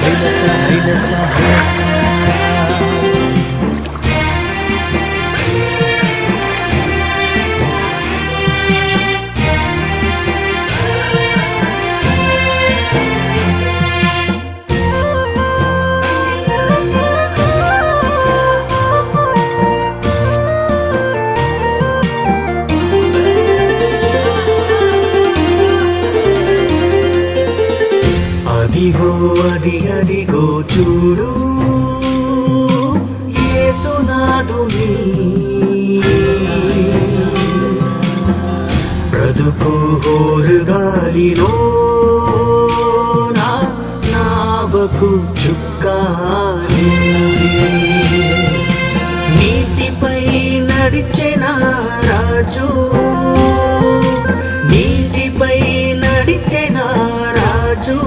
హైలస హైలస హైలస అదిగో అదిగో చూడు యేసునాథుని బ్రతుకు హోరుగాలిలో నావకు చుక్కాని నీటిపై నడిచెన రాజు నీటిపై నడిచెన రాజు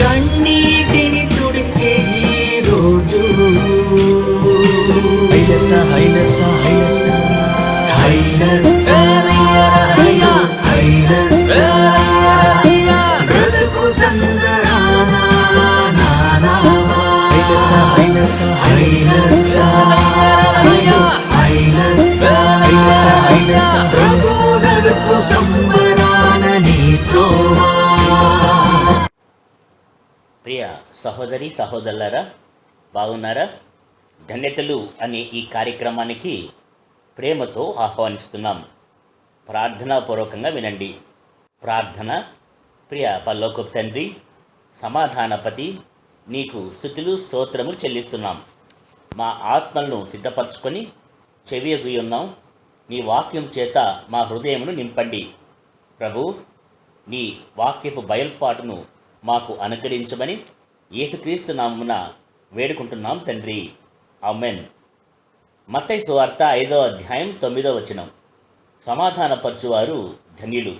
కన్నీటిని తుడిచే రోజు హైలస హైలస హైలస హైలస హైలస బ్రతుకు సందరాన హైలస హైలస హైలస హైలస హైలస హైలస బ్రతుకు సంబరాన నీతో. ప్రియ సహోదరి సహోదరులారా, బాగున్నారా? ధన్యతలు అనే ఈ కార్యక్రమానికి ప్రేమతో ఆహ్వానిస్తున్నాం. ప్రార్థనాపూర్వకంగా వినండి. ప్రార్థన. ప్రియ పరలోకపు తండ్రి, సమాధానపతి, నీకు స్తుతులు స్తోత్రములు చెల్లిస్తున్నాం. మా ఆత్మలను సిద్ధపరచుకొని చెవియొగ్గి ఉన్నాం. నీ వాక్యం చేత మా హృదయమును నింపండి. ప్రభు, నీ వాక్యపు బయల్పాటును మాకు అనుగ్రహించమని యేసుక్రీస్తు నామమున వేడుకుంటున్నాం తండ్రి. ఆమేన్. మత్తయి సువార్త 5వ అధ్యాయం 9వ వచనం. సమాధానపరచువారు ధన్యులు,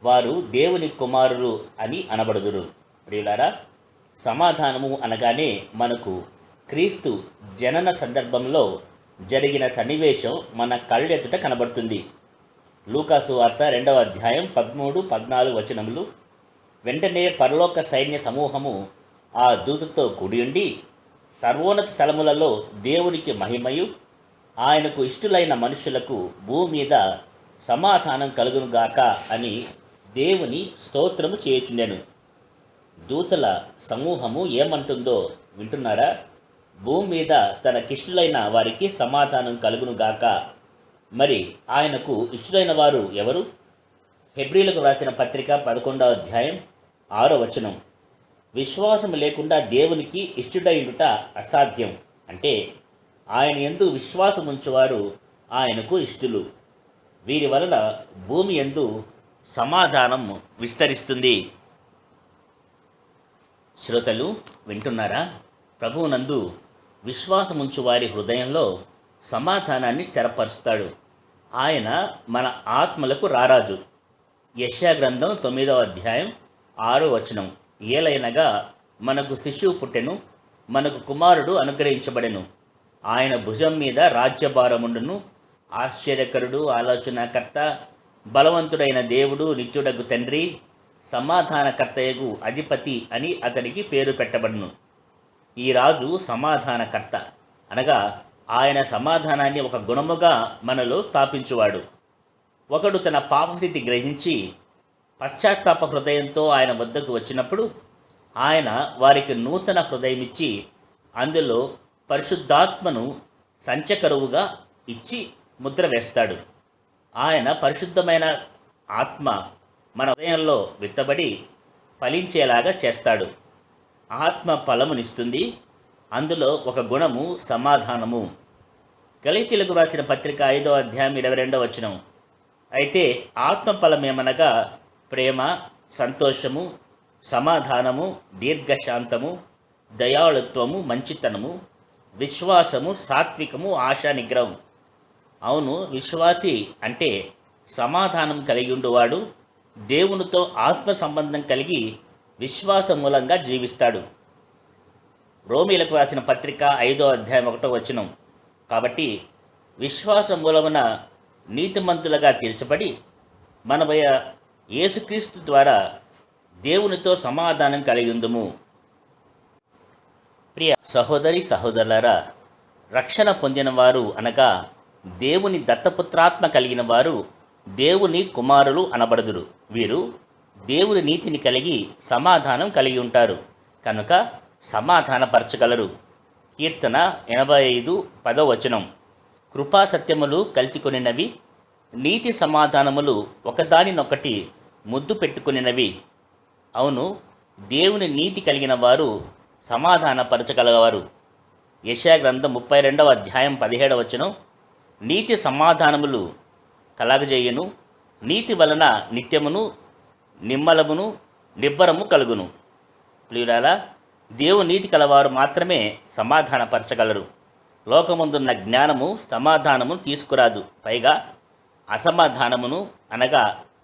వారు దేవుని కుమారులు అని అనబడుదురు. ప్రియులారా, సమాధానము అనగానే మనకు క్రీస్తు జనన సందర్భంలో జరిగిన సన్నివేశం మన కళ్ళెదుట కనబడుతుంది. లూకాసు వార్త 2వ అధ్యాయం 13-14 వచనములు. వెంటనే పరలోక సైన్య సమూహము ఆ దూతతో కూడియుండి, సర్వోన్నత స్థలములలో దేవునికి మహిమయు, ఆయనకు ఇష్టులైన మనుషులకు భూమి మీద సమాధానం కలుగునుగాక అని దేవుని స్తోత్రము చేయుచుండెను. దూతల సమూహము ఏమంటుందో వింటున్నారా? భూమి మీద తనకిష్టులైన వారికి సమాధానం కలుగునుగాక. మరి ఆయనకు ఇష్టులైన వారు ఎవరు? హెబ్రీలకు వ్రాసిన పత్రిక 11వ అధ్యాయం 6వ వచనం. విశ్వాసం లేకుండా దేవునికి ఇష్టుడైండుట అసాధ్యం. అంటే ఆయన యందు విశ్వాసం ఉంచువారు ఆయనకు ఇష్టులు. వీరి వలన భూమి యందు సమాధానం విస్తరిస్తుంది. శ్రోతలు వింటున్నారా? ప్రభువునందు విశ్వాసముంచు వారి హృదయంలో సమాధానాన్ని స్థిరపరుస్తాడు. ఆయన మన ఆత్మలకు రారాజు. యెషయా గ్రంథం 9వ అధ్యాయం 6వ వచనం. ఏలైనగా మనకు శిశువు పుట్టెను, మనకు కుమారుడు అనుగ్రహించబడెను, ఆయన భుజం మీద రాజ్యభారముండును, ఆశ్చర్యకరుడు, ఆలోచనాకర్త, బలవంతుడైన దేవుడు, నిత్యుడగు తండ్రి, సమాధానకర్తయగు అధిపతి అని అతనికి పేరు పెట్టబడును. ఈ రాజు సమాధానకర్త అనగా ఆయన సమాధానాన్ని ఒక గుణముగా మనలో స్థాపించువాడు. ఒకడు తన పాపస్థితి గ్రహించి పశ్చాత్తాప హృదయంతో ఆయన వద్దకు వచ్చినప్పుడు ఆయన వారికి నూతన హృదయమిచ్చి అందులో పరిశుద్ధాత్మను సంచకరువుగా ఇచ్చి ముద్ర వేస్తాడు. ఆయన పరిశుద్ధమైన ఆత్మ మన హృదయంలో విత్తబడి ఫలించేలాగా చేస్తాడు. ఆత్మ ఫలమునిస్తుంది. అందులో ఒక గుణము సమాధానము. గలతీయులకు రాసిన పత్రిక 5వ అధ్యాయం 22వ వచనం. అయితే ఆత్మ ఫలమేమనగా ప్రేమ, సంతోషము, సమాధానము, దీర్ఘశాంతము, దయాళుత్వము, మంచితనము, విశ్వాసము, సాత్వికము, ఆశా నిగ్రహం. అవును, విశ్వాసి అంటే సమాధానం కలిగి ఉండువాడు, దేవునితో ఆత్మ సంబంధం కలిగి విశ్వాస మూలంగా జీవిస్తాడు. రోమీలకు రాసిన పత్రిక 5వ అధ్యాయం 1వ వచనం. కాబట్టి విశ్వాస మూలమున నీతిమంతులుగా తీర్చబడి మనవయ యేసుక్రీస్తు ద్వారా దేవునితో సమాధానం కలిగి ఉందుము. ప్రియ సహోదరి సహోదరులారా, రక్షణ పొందిన వారు అనగా దేవుని దత్తపుత్రాత్మ కలిగిన వారు దేవుని కుమారులు అనబడుదురు. వీరు దేవుని నీతిని కలిగి సమాధానం కలిగి ఉంటారు కనుక సమాధానపరచగలరు. కీర్తన 85:10 కృపా సత్యములు కలిసికొనినవి, నీతి సమాధానములు ఒకదానినొకటి ముద్దు పెట్టుకునినవి. అవును, దేవుని నీతి కలిగిన వారు సమాధానపరచగలవారు. యెషయా గ్రంథం 32:17 నీతి సమాధానములు కలగజేయును, నీతి వలన నిత్యమును నిమ్మలమును నిబ్బరము కలుగును. ప్రియులారా, దేవుని నీతి కలవారు మాత్రమే సమాధానపరచగలరు. లోకముందున్న జ్ఞానము సమాధానము తీసుకురాదు, పైగా అసమాధానమును అనగా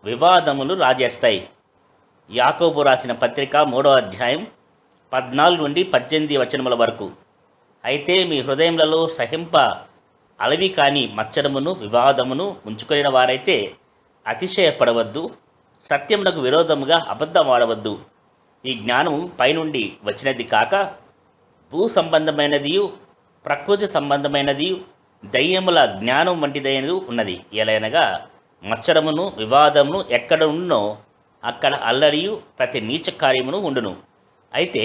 వివాదములు రాజేస్తాయి. యాకోబు రాసిన పత్రిక 3:14-18 వరకు. అయితే మీ హృదయములలో సహింప అలవి కాని మచ్చరమును వివాదమును ఉంచుకొనిన వారైతే అతిశయపడవద్దు, సత్యమునకు విరోధముగా అబద్ధం ఆడవద్దు. ఈ జ్ఞానము పైనుండి వచ్చినది కాక భూ సంబంధమైనదియు ప్రకృతి సంబంధమైనదియు దయ్యముల జ్ఞానం వంటిదైనది ఉన్నది. ఎలయనగా మచ్చరమును వివాదమును ఎక్కడ ఉండునో అక్కడ అల్లరియు ప్రతి నీచ కార్యమును ఉండును. అయితే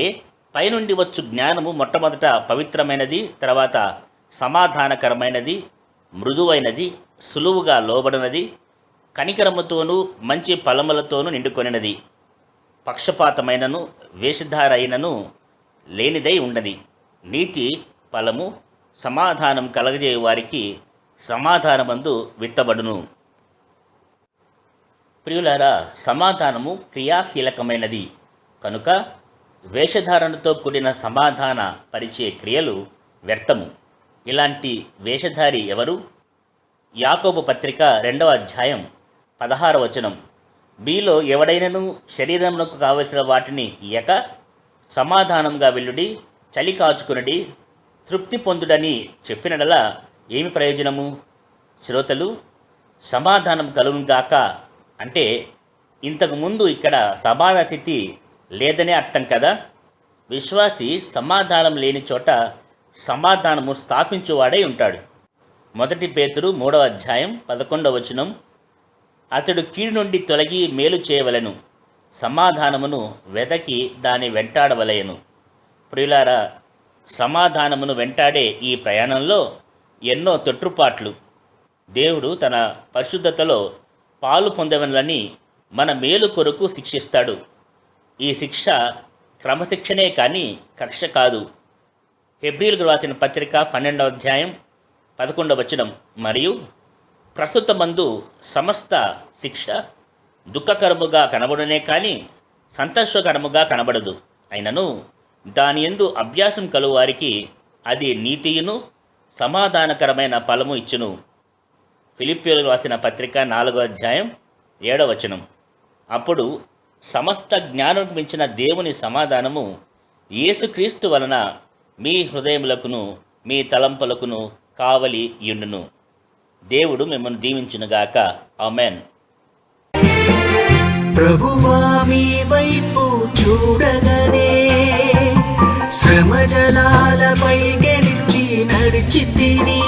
పైనుండి వచ్చు జ్ఞానము మొట్టమొదట పవిత్రమైనది, తర్వాత సమాధానకరమైనది, మృదువైనది, సులువుగా లోబడినది, కనికరముతోనూ మంచి ఫలములతోనూ నిండుకొనినది, పక్షపాతమైనను వేషధారైనను లేనిదై ఉన్నది. నీతి ఫలము సమాధానం కలగజేయు వారికి సమాధానమందు విత్తబడును. ప్రియులారా, సమాధానము క్రియాశీలకమైనది కనుక వేషధారణతో కూడిన సమాధాన పరిచే క్రియలు వ్యర్థము. ఇలాంటి వేషధారి ఎవరు? యాకోబు పత్రిక 2:16 మీలో ఎవడైనను శరీరమునకు కావలసిన వాటిని ఇయ్యక సమాధానంగా వెళ్ళుడి, చలి కాచుకునడి, తృప్తి పొందుడని చెప్పినడలా ఏమి ప్రయోజనము? శ్రోతలు, సమాధానం కలుగుగాక అంటే ఇంతకుముందు ఇక్కడ సమాధాన స్థితి లేదనే అర్థం కదా. విశ్వాసి సమాధానం లేని చోట సమాధానము స్థాపించువాడై ఉంటాడు. 1 పేతురు 3:11 అతడు కీడు నుండి తొలగి మేలు చేయవలెను, సమాధానమును వెదకి దాని వెంటాడవలయను. ప్రియులారా, సమాధానమును వెంటాడే ఈ ప్రయాణంలో ఎన్నో తొట్టుపాట్లు. దేవుడు తన పరిశుద్ధతలో పాలు పొందవలని మన మేలు కొరకు శిక్షిస్తాడు. ఈ శిక్ష క్రమశిక్షణే కానీ కక్ష కాదు. హెబ్రీయులకు రాసిన పత్రిక 12:11 మరియు ప్రస్తుతమందు సమస్త శిక్ష దుఃఖకరముగా కనబడునే కానీ సంతోషకరముగా కనబడదు. అయినను దాని యందు అభ్యాసం కలుగు వారికి అది నీతియును సమాధానకరమైన ఫలము ఇచ్చును. ఫిలిప్పీయులకు రాసిన పత్రిక 4:7 అప్పుడు సమస్త జ్ఞానముకు మించిన దేవుని సమాధానము యేసుక్రీస్తు వలన మీ హృదయములకును మీ తలంపులకును కావలి యుండును. దేవుడు మిమ్మల్ని దీవించునుగాక. ఆమేన్. ప్రభువా మీ వైపు చూడగనే శ్రమ జలాలపై గెలిచి నడిచి తిని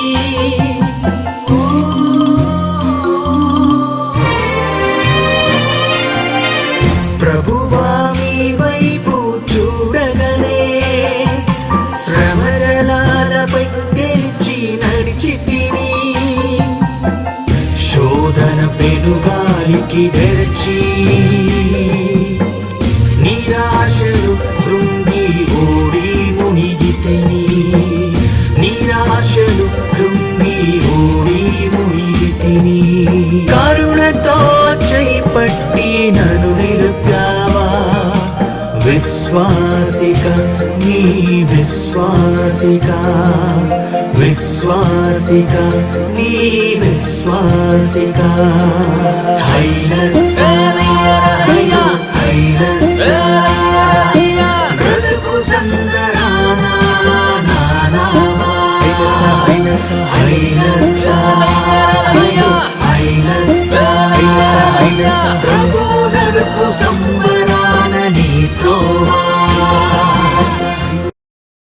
ప్రభువా మీ వైపు చూడగనే శ్రమ జలాలపై గెలిచి నడిచి తిని శోధన పెనుగాలికి వెరచి నిరాశలు కృంగి ఓడి మునిగితిని నిరాశలు కృంగి ఓడి మునిగితిని కరుణతో చేపట్టి నన్ను నిలుపావా విశ్వాసిక నీ విశ్వాసిక విశ్వాసిక నీ విశ్వాసిక హైలస్సా హైలస్సా బ్రతుకు సందరానా హైలస్సా హైలస్సా హైలస్సా హైలస్సా హైలస్సా